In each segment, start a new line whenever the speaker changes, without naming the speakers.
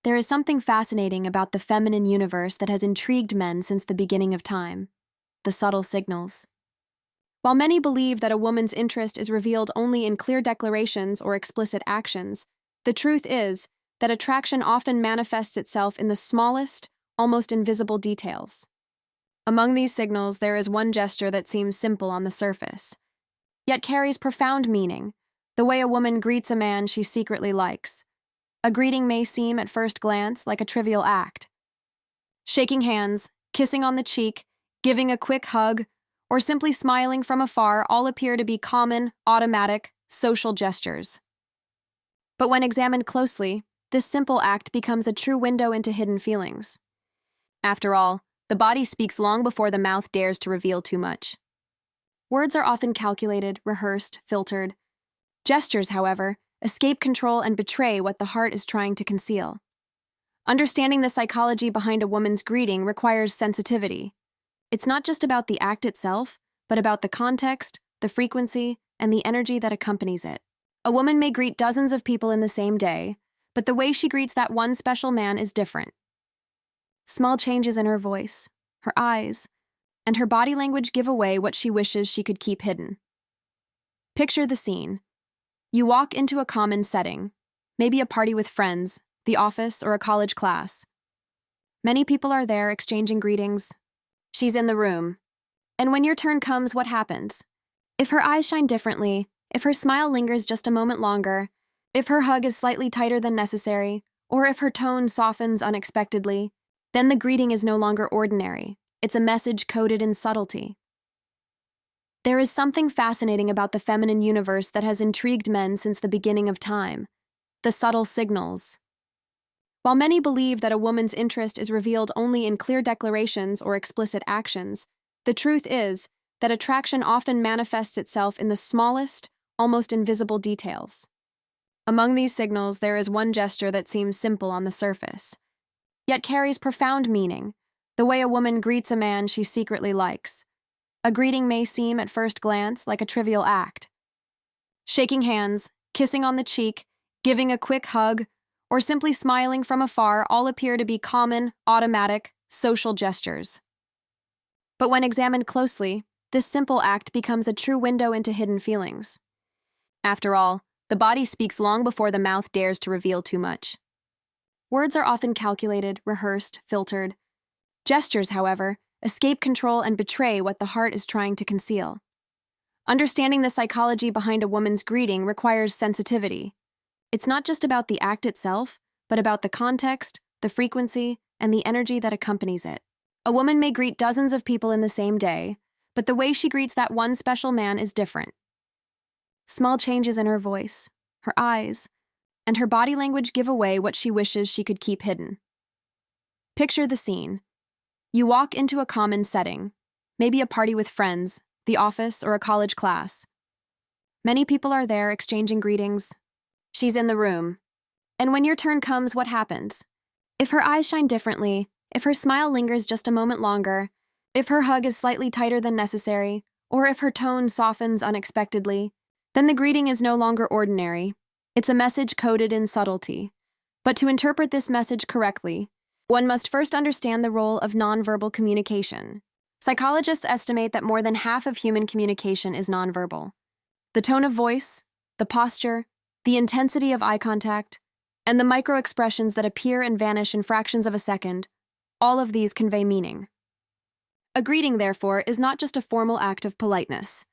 There is something fascinating about the feminine universe that has intrigued men since the beginning of time: the subtle signals. While many believe that a woman's interest is revealed only in clear declarations or explicit actions, the truth is that attraction often manifests itself in the smallest, almost invisible details. Among these signals, there is one gesture that seems simple on the surface, yet carries profound meaning: the way a woman greets a man she secretly likes. A greeting may seem at first glance like a trivial act. Shaking hands, kissing on the cheek, giving a quick hug, or simply smiling from afar all appear to be common, automatic, social gestures. But when examined closely, this simple act becomes a true window into hidden feelings. After all, the body speaks long before the mouth dares to reveal too much. Words are often calculated, rehearsed, filtered. Gestures, however, escape control and betray what the heart is trying to conceal. Understanding the psychology behind a woman's greeting requires sensitivity. It's not just about the act itself, but about the context, the frequency, and the energy that accompanies it. A woman may greet dozens of people in the same day, but the way she greets that one special man is different. Small changes in her voice, her eyes, and her body language give away what she wishes she could keep hidden. Picture the scene. You walk into a common setting, maybe a party with friends, the office, or a college class. Many people are there exchanging greetings. She's in the room. And when your turn comes, what happens? If her eyes shine differently, if her smile lingers just a moment longer, if her hug is slightly tighter than necessary, or if her tone softens unexpectedly, then the greeting is no longer ordinary. It's a message coded in subtlety. There is something fascinating about the feminine universe that has intrigued men since the beginning of time: the subtle signals. While many believe that a woman's interest is revealed only in clear declarations or explicit actions, the truth is that attraction often manifests itself in the smallest, almost invisible details. Among these signals, there is one gesture that seems simple on the surface, yet carries profound meaning: the way a woman greets a man she secretly likes. A greeting may seem at first glance like a trivial act. Shaking hands, kissing on the cheek, giving a quick hug, or simply smiling from afar all appear to be common, automatic, social gestures. But when examined closely, this simple act becomes a true window into hidden feelings. After all, the body speaks long before the mouth dares to reveal too much. Words are often calculated, rehearsed, filtered. Gestures, however, escape control and betray what the heart is trying to conceal. Understanding the psychology behind a woman's greeting requires sensitivity. It's not just about the act itself, but about the context, the frequency, and the energy that accompanies it. A woman may greet dozens of people in the same day, but the way she greets that one special man is different. Small changes in her voice, her eyes, and her body language give away what she wishes she could keep hidden. Picture the scene. You walk into a common setting, maybe a party with friends, the office, or a college class. Many people are there exchanging greetings. She's in the room. And when your turn comes, what happens? If her eyes shine differently, if her smile lingers just a moment longer, if her hug is slightly tighter than necessary, or if her tone softens unexpectedly, then the greeting is no longer ordinary. It's a message coded in subtlety. But to interpret this message correctly, one must first understand the role of nonverbal communication. Psychologists estimate that more than half of human communication is nonverbal. The tone of voice, the posture, the intensity of eye contact, and the micro-expressions that appear and vanish in fractions of a second, all of these convey meaning. A greeting, therefore, is not just a formal act of politeness.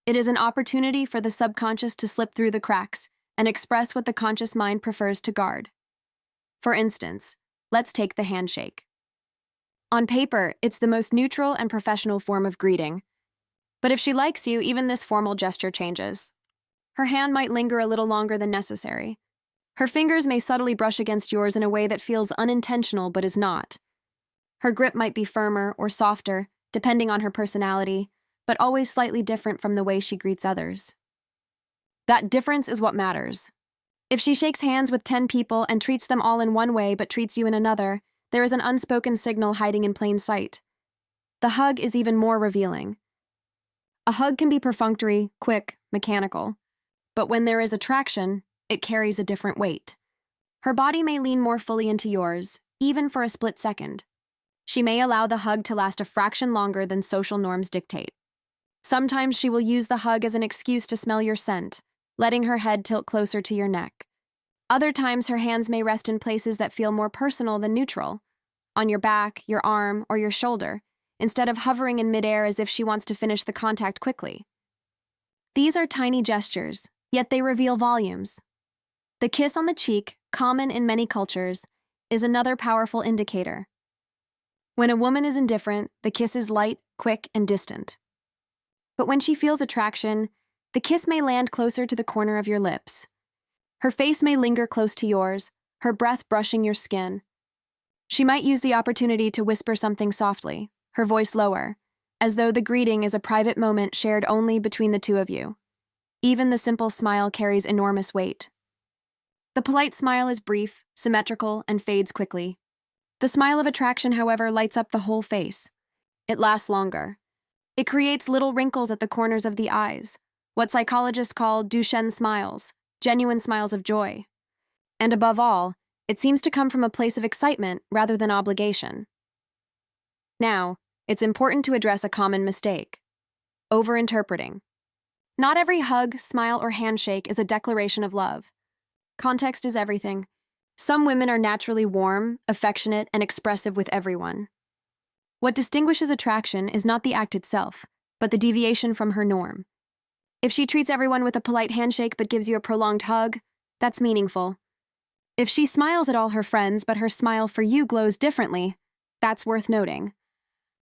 It is an opportunity for the subconscious to slip through the cracks and express what the conscious mind prefers to guard. For instance, let's take the handshake. On paper, it's the most neutral and professional form of greeting. But if she likes you, even this formal gesture changes. Her hand might linger a little longer than necessary. Her fingers may subtly brush against yours in a way that feels unintentional but is not. Her grip might be firmer or softer, depending on her personality, but always slightly different from the way she greets others. That difference is what matters. If she shakes hands with 10 people and treats them all in one way but treats you in another, there is an unspoken signal hiding in plain sight. The hug is even more revealing. A hug can be perfunctory, quick, mechanical. But when there is attraction, it carries a different weight. Her body may lean more fully into yours, even for a split second. She may allow the hug to last a fraction longer than social norms dictate. Sometimes she will use the hug as an excuse to smell your scent, letting her head tilt closer to your neck. Other times, her hands may rest in places that feel more personal than neutral, on your back, your arm, or your shoulder, instead of hovering in midair as if she wants to finish the contact quickly. These are tiny gestures, yet they reveal volumes. The kiss on the cheek, common in many cultures, is another powerful indicator. When a woman is indifferent, the kiss is light, quick, and distant. But when she feels attraction, the kiss may land closer to the corner of your lips. Her face may linger close to yours, her breath brushing your skin. She might use the opportunity to whisper something softly, her voice lower, as though the greeting is a private moment shared only between the two of you. Even the simple smile carries enormous weight. The polite smile is brief, symmetrical, and fades quickly. The smile of attraction, however, lights up the whole face. It lasts longer. It creates little wrinkles at the corners of the eyes, what psychologists call Duchenne smiles, genuine smiles of joy. And above all, it seems to come from a place of excitement rather than obligation. Now, it's important to address a common mistake: overinterpreting. Not every hug, smile, or handshake is a declaration of love. Context is everything. Some women are naturally warm, affectionate, and expressive with everyone. What distinguishes attraction is not the act itself, but the deviation from her norm. If she treats everyone with a polite handshake but gives you a prolonged hug, that's meaningful. If she smiles at all her friends but her smile for you glows differently, that's worth noting.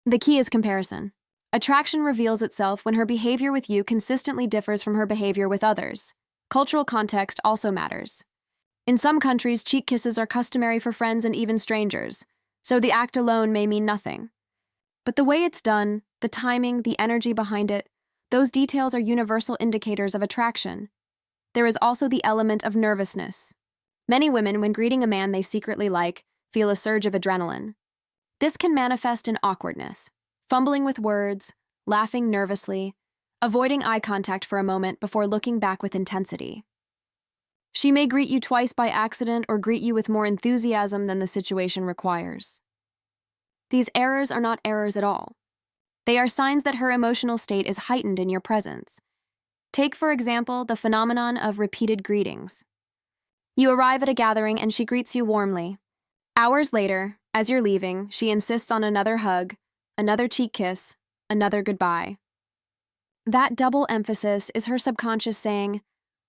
The key is comparison. Attraction reveals itself when her behavior with you consistently differs from her behavior with others. Cultural context also matters. In some countries, cheek kisses are customary for friends and even strangers, so the act alone may mean nothing. But the way it's done, the timing, the energy behind it, those details are universal indicators of attraction. There is also the element of nervousness. Many women, when greeting a man they secretly like, feel a surge of adrenaline. This can manifest in awkwardness, fumbling with words, laughing nervously, avoiding eye contact for a moment before looking back with intensity. She may greet you twice by accident or greet you with more enthusiasm than the situation requires. These errors are not errors at all. They are signs that her emotional state is heightened in your presence. Take, for example, the phenomenon of repeated greetings. You arrive at a gathering and she greets you warmly. Hours later, as you're leaving, she insists on another hug, another cheek kiss, another goodbye. That double emphasis is her subconscious saying,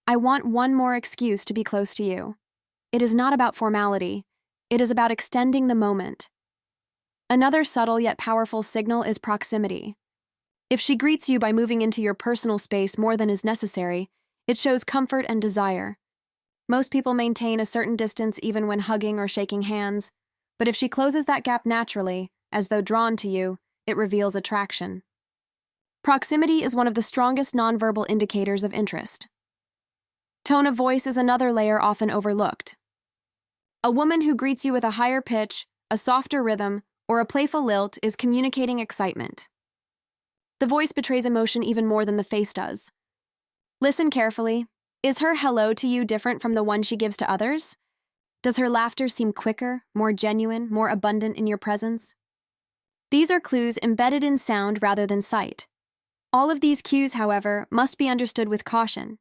"I want one more excuse to be close to you." It is not about formality. It is about extending the moment. Another subtle yet powerful signal is proximity. If she greets you by moving into your personal space more than is necessary, it shows comfort and desire. Most people maintain a certain distance even when hugging or shaking hands, but if she closes that gap naturally, as though drawn to you, it reveals attraction. Proximity is one of the strongest nonverbal indicators of interest. Tone of voice is another layer often overlooked. A woman who greets you with a higher pitch, a softer rhythm, or a playful lilt is communicating excitement. The voice betrays emotion even more than the face does. Listen carefully. Is her hello to you different from the one she gives to others? Does her laughter seem quicker, more genuine, more abundant in your presence? These are clues embedded in sound rather than sight. All of these cues, however, must be understood with caution.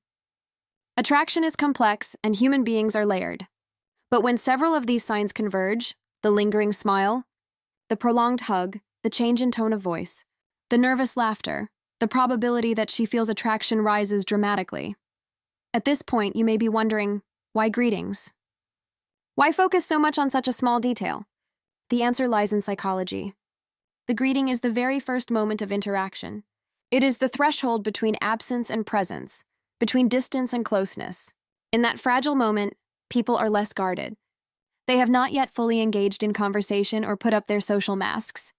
Attraction is complex and human beings are layered. But when several of these signs converge, the lingering smile, the prolonged hug, the change in tone of voice, the nervous laughter, the probability that she feels attraction rises dramatically. At this point, you may be wondering, why greetings? Why focus so much on such a small detail? The answer lies in psychology. The greeting is the very first moment of interaction. It is the threshold between absence and presence, between distance and closeness. In that fragile moment, people are less guarded. They have not yet fully engaged in conversation or put up their social masks.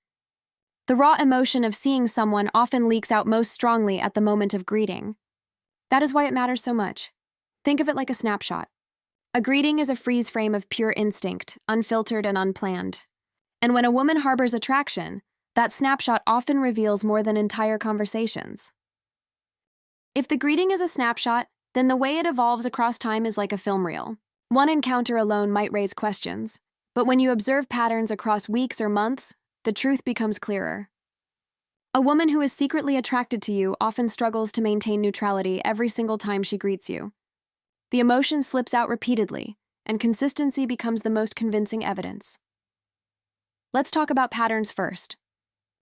The raw emotion of seeing someone often leaks out most strongly at the moment of greeting. That is why it matters so much. Think of it like a snapshot. A greeting is a freeze frame of pure instinct, unfiltered and unplanned. And when a woman harbors attraction, that snapshot often reveals more than entire conversations. If the greeting is a snapshot, then the way it evolves across time is like a film reel. One encounter alone might raise questions, but when you observe patterns across weeks or months, the truth becomes clearer. A woman who is secretly attracted to you often struggles to maintain neutrality every single time she greets you. The emotion slips out repeatedly, and consistency becomes the most convincing evidence. Let's talk about patterns first.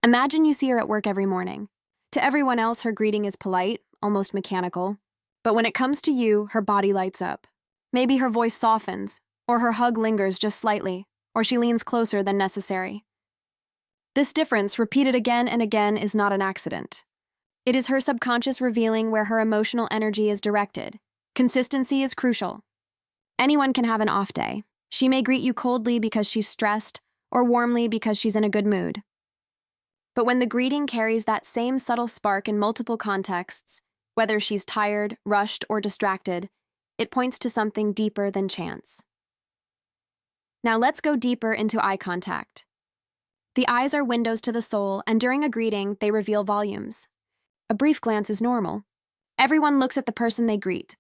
Imagine you see her at work every morning. To everyone else, her greeting is polite, almost mechanical. But when it comes to you, her body lights up. Maybe her voice softens, or her hug lingers just slightly, or she leans closer than necessary. This difference, repeated again and again, is not an accident. It is her subconscious revealing where her emotional energy is directed. Consistency is crucial. Anyone can have an off day. She may greet you coldly because she's stressed, or warmly because she's in a good mood. But when the greeting carries that same subtle spark in multiple contexts, whether she's tired, rushed, or distracted, it points to something deeper than chance. Now let's go deeper into eye contact. The eyes are windows to the soul, and during a greeting, they reveal volumes. A brief glance is normal. Everyone looks at the person they greet.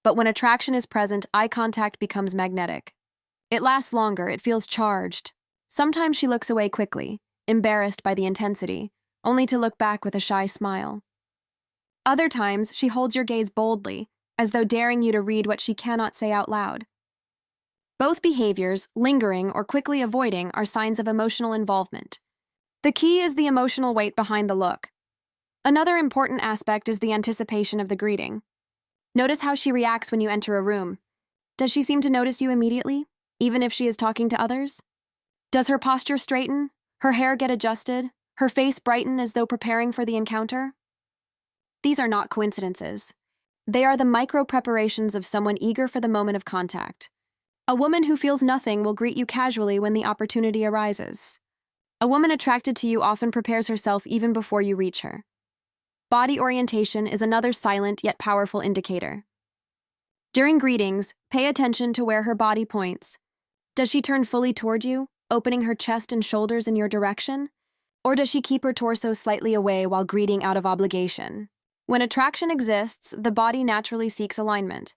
But when attraction is present, eye contact becomes magnetic. It lasts longer, it feels charged. Sometimes she looks away quickly, embarrassed by the intensity, only to look back with a shy smile. Other times, she holds your gaze boldly, as though daring you to read what she cannot say out loud. Both behaviors, lingering or quickly avoiding, are signs of emotional involvement. The key is the emotional weight behind the look. Another important aspect is the anticipation of the greeting. Notice how she reacts when you enter a room. Does she seem to notice you immediately, even if she is talking to others? Does her posture straighten, her hair get adjusted, her face brighten as though preparing for the encounter? These are not coincidences. They are the micro-preparations of someone eager for the moment of contact. A woman who feels nothing will greet you casually when the opportunity arises. A woman attracted to you often prepares herself even before you reach her. Body orientation is another silent yet powerful indicator. During greetings, pay attention to where her body points. Does she turn fully toward you, opening her chest and shoulders in your direction? Or does she keep her torso slightly away while greeting out of obligation? When attraction exists, the body naturally seeks alignment.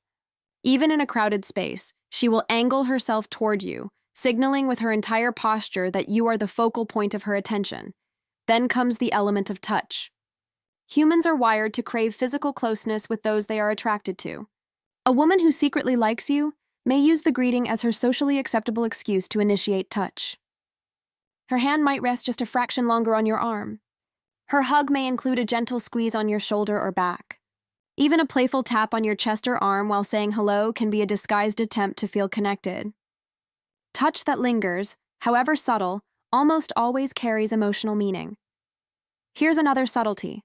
Even in a crowded space, she will angle herself toward you, signaling with her entire posture that you are the focal point of her attention. Then comes the element of touch. Humans are wired to crave physical closeness with those they are attracted to. A woman who secretly likes you may use the greeting as her socially acceptable excuse to initiate touch. Her hand might rest just a fraction longer on your arm. Her hug may include a gentle squeeze on your shoulder or back. Even a playful tap on your chest or arm while saying hello can be a disguised attempt to feel connected. Touch that lingers, however subtle, almost always carries emotional meaning. Here's another subtlety: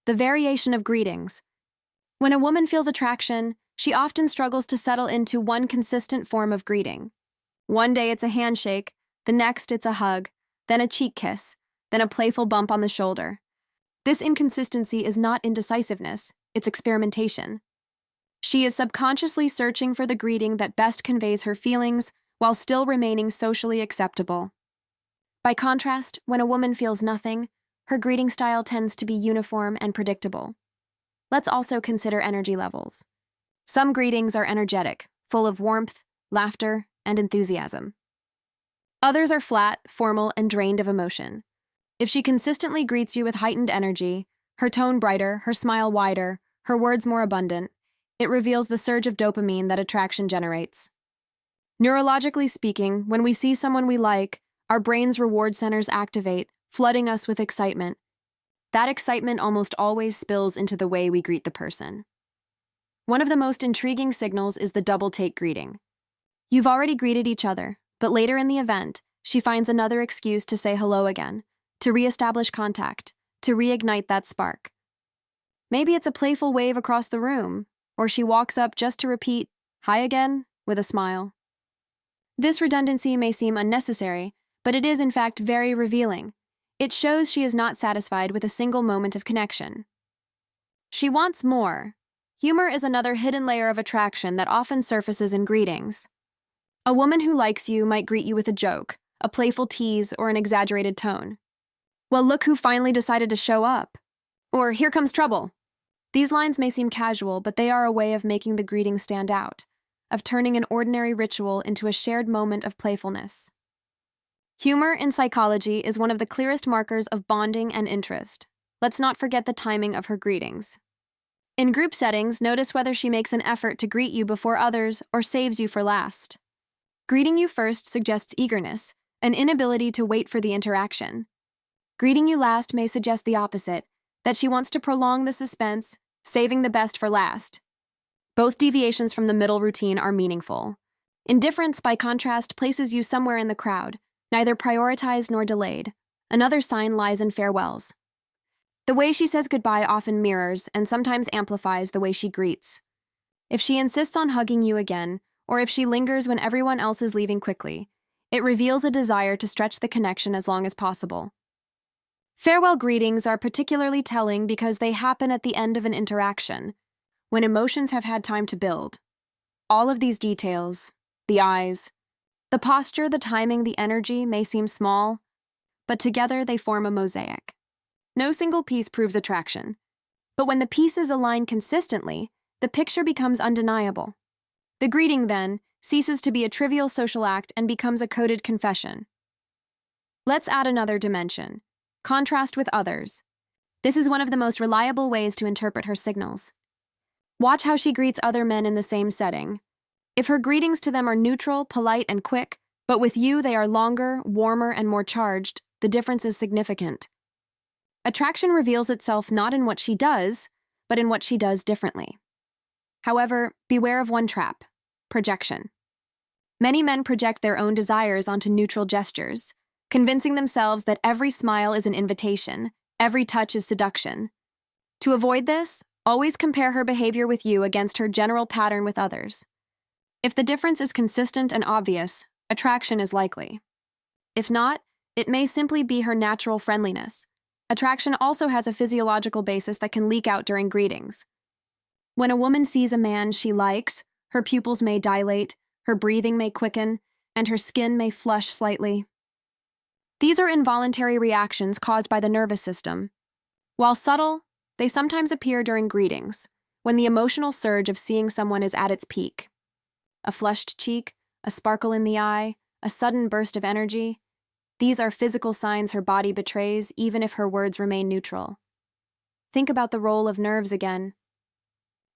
the variation of greetings. When a woman feels attraction, she often struggles to settle into one consistent form of greeting. One day it's a handshake, the next it's a hug, then a cheek kiss, then a playful bump on the shoulder. This inconsistency is not indecisiveness, it's experimentation. She is subconsciously searching for the greeting that best conveys her feelings while still remaining socially acceptable. By contrast, when a woman feels nothing, her greeting style tends to be uniform and predictable. Let's also consider energy levels. Some greetings are energetic, full of warmth, laughter, and enthusiasm. Others are flat, formal, and drained of emotion. If she consistently greets you with heightened energy, her tone brighter, her smile wider, her words more abundant, it reveals the surge of dopamine that attraction generates. Neurologically speaking, when we see someone we like, our brain's reward centers activate, flooding us with excitement. That excitement almost always spills into the way we greet the person. One of the most intriguing signals is the double-take greeting. You've already greeted each other, but later in the event, she finds another excuse to say hello again, to reestablish contact, to reignite that spark. Maybe it's a playful wave across the room, or she walks up just to repeat, "Hi again," with a smile. This redundancy may seem unnecessary, but it is in fact very revealing. It shows she is not satisfied with a single moment of connection. She wants more. Humor is another hidden layer of attraction that often surfaces in greetings. A woman who likes you might greet you with a joke, a playful tease, or an exaggerated tone. "Well, look who finally decided to show up." Or, "Here comes trouble." These lines may seem casual, but they are a way of making the greeting stand out. of turning an ordinary ritual into a shared moment of playfulness. Humor in psychology is one of the clearest markers of bonding and interest. Let's not forget the timing of her greetings. In group settings, notice whether she makes an effort to greet you before others or saves you for last. Greeting you first suggests eagerness, an inability to wait for the interaction. Greeting you last may suggest the opposite, that she wants to prolong the suspense, saving the best for last. Both deviations from the middle routine are meaningful. Indifference, by contrast, places you somewhere in the crowd, neither prioritized nor delayed. Another sign lies in farewells. The way she says goodbye often mirrors and sometimes amplifies the way she greets. If she insists on hugging you again, or if she lingers when everyone else is leaving quickly, it reveals a desire to stretch the connection as long as possible. Farewell greetings are particularly telling because they happen at the end of an interaction, when emotions have had time to build. All of these details, the eyes, the posture, the timing, the energy, may seem small, but together they form a mosaic. No single piece proves attraction, but when the pieces align consistently, the picture becomes undeniable. The greeting, then, ceases to be a trivial social act and becomes a coded confession. Let's add another dimension: contrast with others. This is one of the most reliable ways to interpret her signals. Watch how she greets other men in the same setting. If her greetings to them are neutral, polite, and quick, but with you they are longer, warmer, and more charged, the difference is significant. Attraction reveals itself not in what she does, but in what she does differently. However, beware of one trap: projection. Many men project their own desires onto neutral gestures, convincing themselves that every smile is an invitation, every touch is seduction. To avoid this, always compare her behavior with you against her general pattern with others. If the difference is consistent and obvious, attraction is likely. If not, it may simply be her natural friendliness. Attraction also has a physiological basis that can leak out during greetings. When a woman sees a man she likes, her pupils may dilate, her breathing may quicken, and her skin may flush slightly. These are involuntary reactions caused by the nervous system. While subtle, they sometimes appear during greetings, when the emotional surge of seeing someone is at its peak. A flushed cheek, a sparkle in the eye, a sudden burst of energy. These are physical signs her body betrays, even if her words remain neutral. Think about the role of nerves again.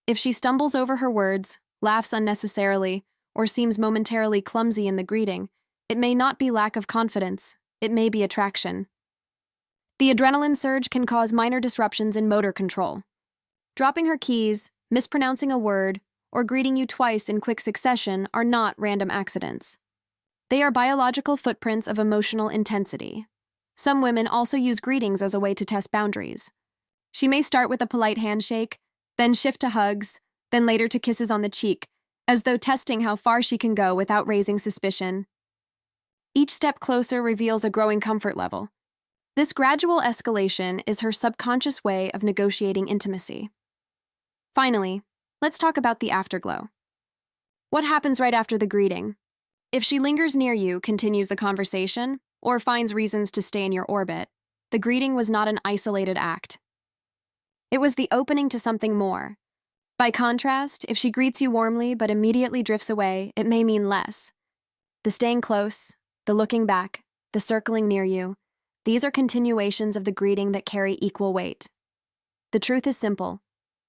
If she stumbles over her words, laughs unnecessarily, or seems momentarily clumsy in the greeting, it may not be lack of confidence, it may be attraction. The adrenaline surge can cause minor disruptions in motor control. Dropping her keys, mispronouncing a word, or greeting you twice in quick succession are not random accidents. They are biological footprints of emotional intensity. Some women also use greetings as a way to test boundaries. She may start with a polite handshake, then shift to hugs, then later to kisses on the cheek, as though testing how far she can go without raising suspicion. Each step closer reveals a growing comfort level. This gradual escalation is her subconscious way of negotiating intimacy. Finally, let's talk about the afterglow. What happens right after the greeting? If she lingers near you, continues the conversation, or finds reasons to stay in your orbit, the greeting was not an isolated act. It was the opening to something more. By contrast, if she greets you warmly but immediately drifts away, it may mean less. The staying close, the looking back, the circling near you, these are continuations of the greeting that carry equal weight. The truth is simple.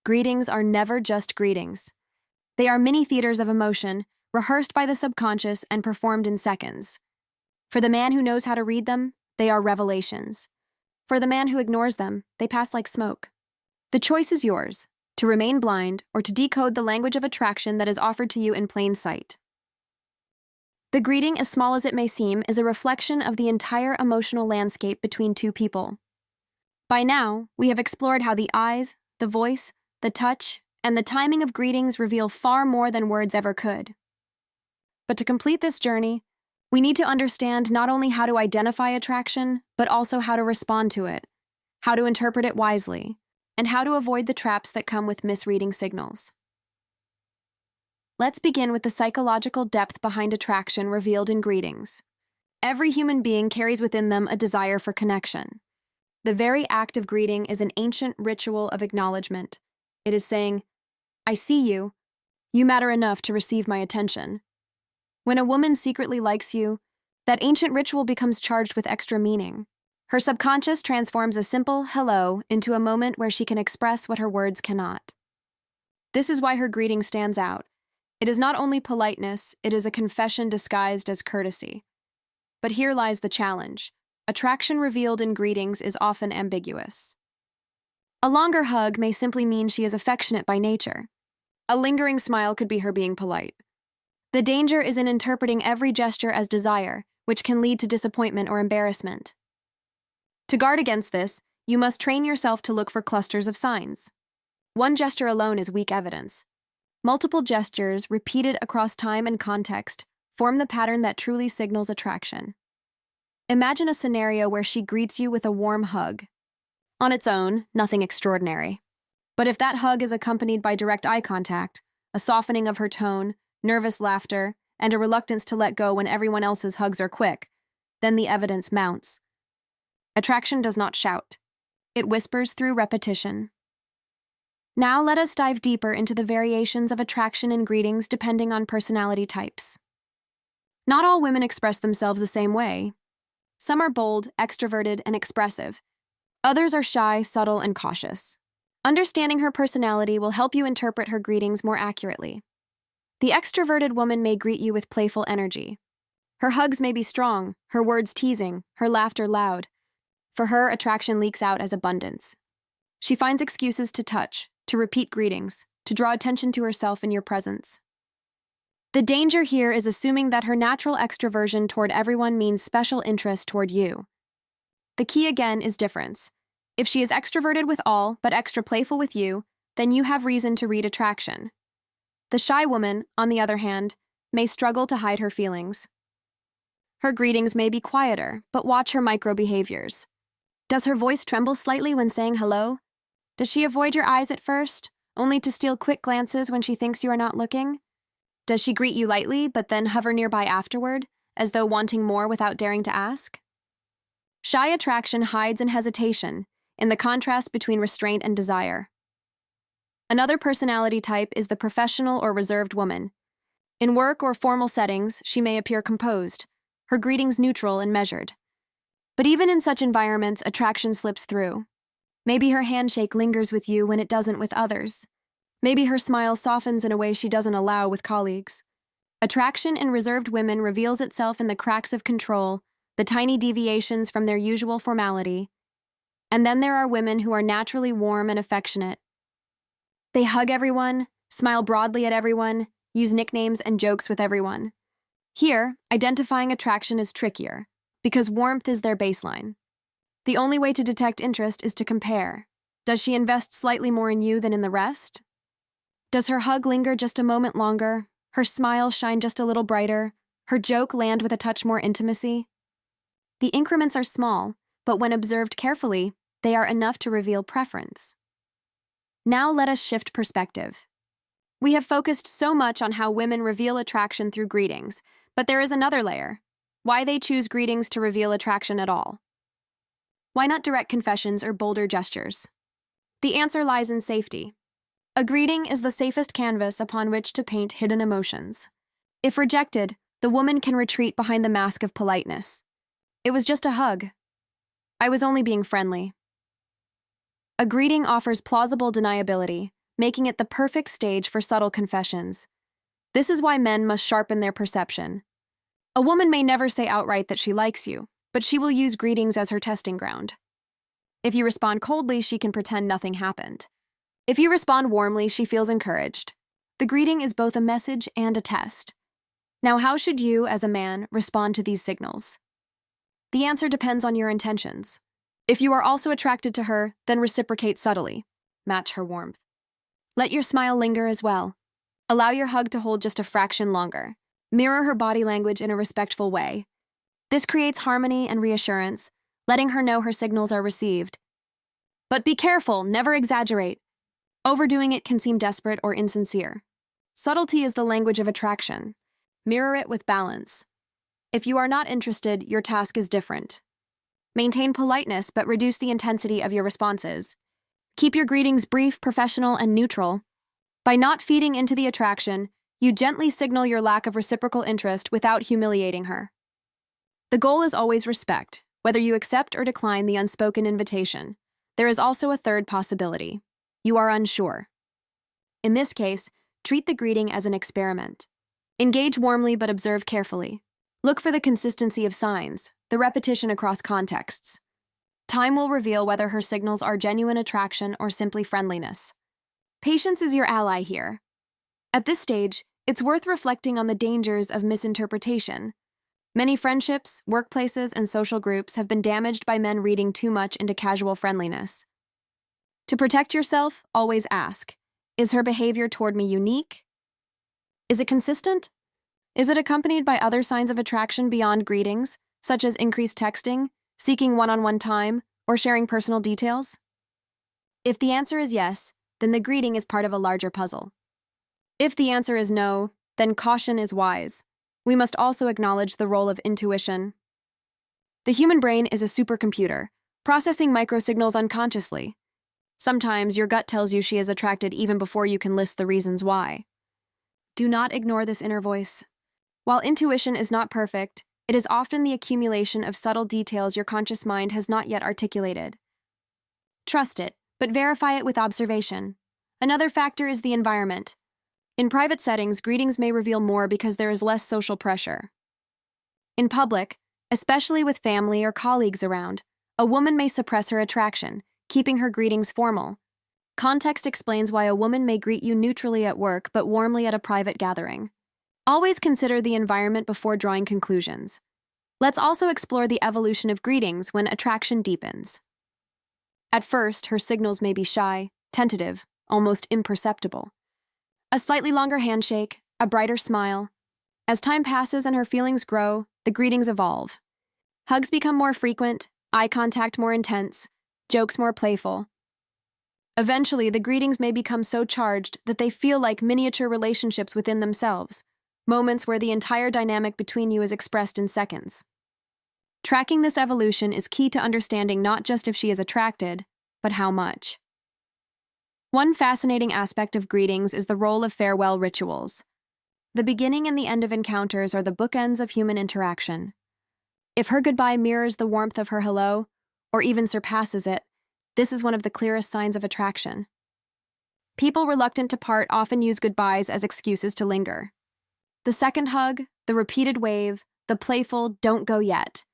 Greetings are never just greetings. They are mini theaters of emotion, rehearsed by the subconscious and performed in seconds. For the man who knows how to read them, they are revelations. For the man who ignores them, they pass like smoke. The choice is yours, to remain blind or to decode the language of attraction that is offered to you in plain sight. The greeting, as small as it may seem, is a reflection of the entire emotional landscape between two people. By now, we have explored how the eyes, the voice, the touch, and the timing of greetings reveal far more than words ever could. But to complete this journey, we need to understand not only how to identify attraction, but also how to respond to it, how to interpret it wisely, and how to avoid the traps that come with misreading signals. Let's begin with the psychological depth behind attraction revealed in greetings. Every human being carries within them a desire for connection. The very act of greeting is an ancient ritual of acknowledgement. It is saying, "I see you. You matter enough to receive my attention. When a woman secretly likes you, that ancient ritual becomes charged with extra meaning. Her subconscious transforms a simple hello into a moment where she can express what her words cannot. This is why her greeting stands out. It is not only politeness, it is a confession disguised as courtesy. But here lies the challenge. Attraction revealed in greetings is often ambiguous. A longer hug may simply mean she is affectionate by nature. A lingering smile could be her being polite. The danger is in interpreting every gesture as desire, which can lead to disappointment or embarrassment. To guard against this, you must train yourself to look for clusters of signs. One gesture alone is weak evidence. Multiple gestures, repeated across time and context, form the pattern that truly signals attraction. Imagine a scenario where she greets you with a warm hug. On its own, nothing extraordinary. But if that hug is accompanied by direct eye contact, a softening of her tone, nervous laughter, and a reluctance to let go when everyone else's hugs are quick, then the evidence mounts. Attraction does not shout. It whispers through repetition. Now let us dive deeper into the variations of attraction in greetings depending on personality types. Not all women express themselves the same way. Some are bold, extroverted, and expressive. Others are shy, subtle, and cautious. Understanding her personality will help you interpret her greetings more accurately. The extroverted woman may greet you with playful energy. Her hugs may be strong, her words teasing, her laughter loud. For her, attraction leaks out as abundance. She finds excuses to touch, to repeat greetings, to draw attention to herself in your presence. The danger here is assuming that her natural extroversion toward everyone means special interest toward you. The key again is difference. If she is extroverted with all, but extra playful with you, then you have reason to read attraction. The shy woman, on the other hand, may struggle to hide her feelings. Her greetings may be quieter, but watch her micro-behaviors. Does her voice tremble slightly when saying hello? Does she avoid your eyes at first, only to steal quick glances when she thinks you are not looking? Does she greet you lightly, but then hover nearby afterward, as though wanting more without daring to ask? Shy attraction hides in hesitation, in the contrast between restraint and desire. Another personality type is the professional or reserved woman. In work or formal settings, she may appear composed, her greetings neutral and measured. But even in such environments, attraction slips through. Maybe her handshake lingers with you when it doesn't with others. Maybe her smile softens in a way she doesn't allow with colleagues. Attraction in reserved women reveals itself in the cracks of control, the tiny deviations from their usual formality. And then there are women who are naturally warm and affectionate. They hug everyone, smile broadly at everyone, use nicknames and jokes with everyone. Here, identifying attraction is trickier, because warmth is their baseline. The only way to detect interest is to compare. Does she invest slightly more in you than in the rest? Does her hug linger just a moment longer, her smile shine just a little brighter, her joke land with a touch more intimacy? The increments are small, but when observed carefully, they are enough to reveal preference. Now let us shift perspective. We have focused so much on how women reveal attraction through greetings, but there is another layer: why they choose greetings to reveal attraction at all. Why not direct confessions or bolder gestures? The answer lies in safety. A greeting is the safest canvas upon which to paint hidden emotions. If rejected, the woman can retreat behind the mask of politeness. It was just a hug. I was only being friendly. A greeting offers plausible deniability, making it the perfect stage for subtle confessions. This is why men must sharpen their perception. A woman may never say outright that she likes you, but she will use greetings as her testing ground. If you respond coldly, she can pretend nothing happened. If you respond warmly, she feels encouraged. The greeting is both a message and a test. Now, how should you, as a man, respond to these signals? The answer depends on your intentions. If you are also attracted to her, then reciprocate subtly. Match her warmth. Let your smile linger as well. Allow your hug to hold just a fraction longer. Mirror her body language in a respectful way. This creates harmony and reassurance, letting her know her signals are received. But be careful, never exaggerate. Overdoing it can seem desperate or insincere. Subtlety is the language of attraction. Mirror it with balance. If you are not interested, your task is different. Maintain politeness, but reduce the intensity of your responses. Keep your greetings brief, professional, and neutral. By not feeding into the attraction, you gently signal your lack of reciprocal interest without humiliating her. The goal is always respect, whether you accept or decline the unspoken invitation. There is also a third possibility. You are unsure. In this case, treat the greeting as an experiment. Engage warmly but observe carefully. Look for the consistency of signs, the repetition across contexts. Time will reveal whether her signals are genuine attraction or simply friendliness. Patience is your ally here. At this stage, it's worth reflecting on the dangers of misinterpretation. Many friendships, workplaces, and social groups have been damaged by men reading too much into casual friendliness. To protect yourself, always ask, is her behavior toward me unique? Is it consistent? Is it accompanied by other signs of attraction beyond greetings, such as increased texting, seeking one-on-one time, or sharing personal details? If the answer is yes, then the greeting is part of a larger puzzle. If the answer is no, then caution is wise. We must also acknowledge the role of intuition. The human brain is a supercomputer, processing microsignals unconsciously. Sometimes your gut tells you she is attracted even before you can list the reasons why. Do not ignore this inner voice. While intuition is not perfect, it is often the accumulation of subtle details your conscious mind has not yet articulated. Trust it, but verify it with observation. Another factor is the environment. In private settings, greetings may reveal more because there is less social pressure. In public, especially with family or colleagues around, a woman may suppress her attraction, keeping her greetings formal. Context explains why a woman may greet you neutrally at work but warmly at a private gathering. Always consider the environment before drawing conclusions. Let's also explore the evolution of greetings when attraction deepens. At first, her signals may be shy, tentative, almost imperceptible. A slightly longer handshake, a brighter smile. As time passes and her feelings grow, the greetings evolve. Hugs become more frequent, eye contact more intense, jokes more playful. Eventually, the greetings may become so charged that they feel like miniature relationships within themselves, moments where the entire dynamic between you is expressed in seconds. Tracking this evolution is key to understanding not just if she is attracted, but how much. One fascinating aspect of greetings is the role of farewell rituals. The beginning and the end of encounters are the bookends of human interaction. If her goodbye mirrors the warmth of her hello, or even surpasses it, this is one of the clearest signs of attraction. People reluctant to part often use goodbyes as excuses to linger. The second hug, the repeated wave, the playful "don't go yet."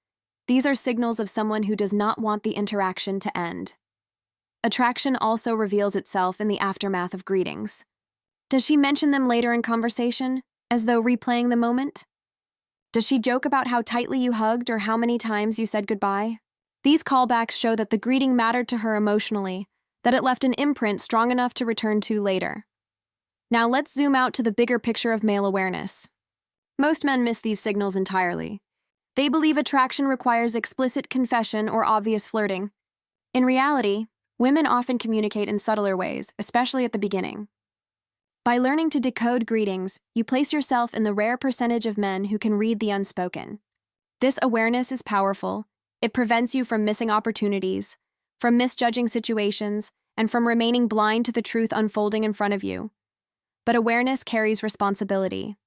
These are signals of someone who does not want the interaction to end. Attraction also reveals itself in the aftermath of greetings. Does she mention them later in conversation, as though replaying the moment? Does she joke about how tightly you hugged or how many times you said goodbye? These callbacks show that the greeting mattered to her emotionally, that it left an imprint strong enough to return to later. Now let's zoom out to the bigger picture of male awareness. Most men miss these signals entirely. They believe attraction requires explicit confession or obvious flirting. In reality, women often communicate in subtler ways, especially at the beginning. By learning to decode greetings, you place yourself in the rare percentage of men who can read the unspoken. This awareness is powerful. It prevents you from missing opportunities, from misjudging situations, and from remaining blind to the truth unfolding in front of you. But awareness carries responsibility.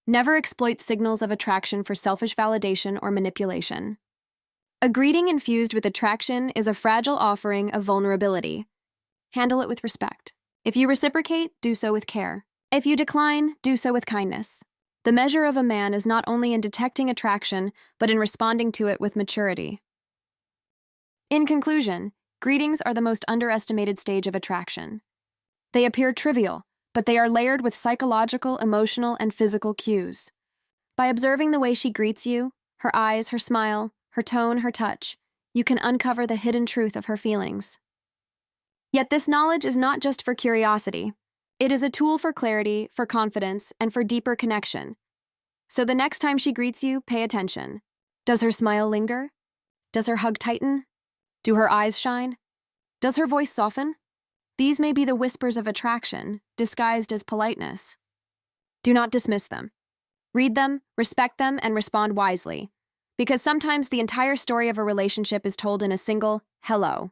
Never exploit signals of attraction for selfish validation or manipulation. A greeting infused with attraction is a fragile offering of vulnerability. Handle it with respect. If you reciprocate, do so with care. If you decline, do so with kindness. The measure of a man is not only in detecting attraction, but in responding to it with maturity. In conclusion, greetings are the most underestimated stage of attraction. They appear trivial, but they are layered with psychological, emotional, and physical cues. By observing the way she greets you, her eyes, her smile, her tone, her touch, you can uncover the hidden truth of her feelings. Yet this knowledge is not just for curiosity. It is a tool for clarity, for confidence, and for deeper connection. So the next time she greets you, pay attention. Does her smile linger? Does her hug tighten? Do her eyes shine? Does her voice soften? These may be the whispers of attraction, disguised as politeness. Do not dismiss them. Read them, respect them, and respond wisely. Because sometimes the entire story of a relationship is told in a single hello.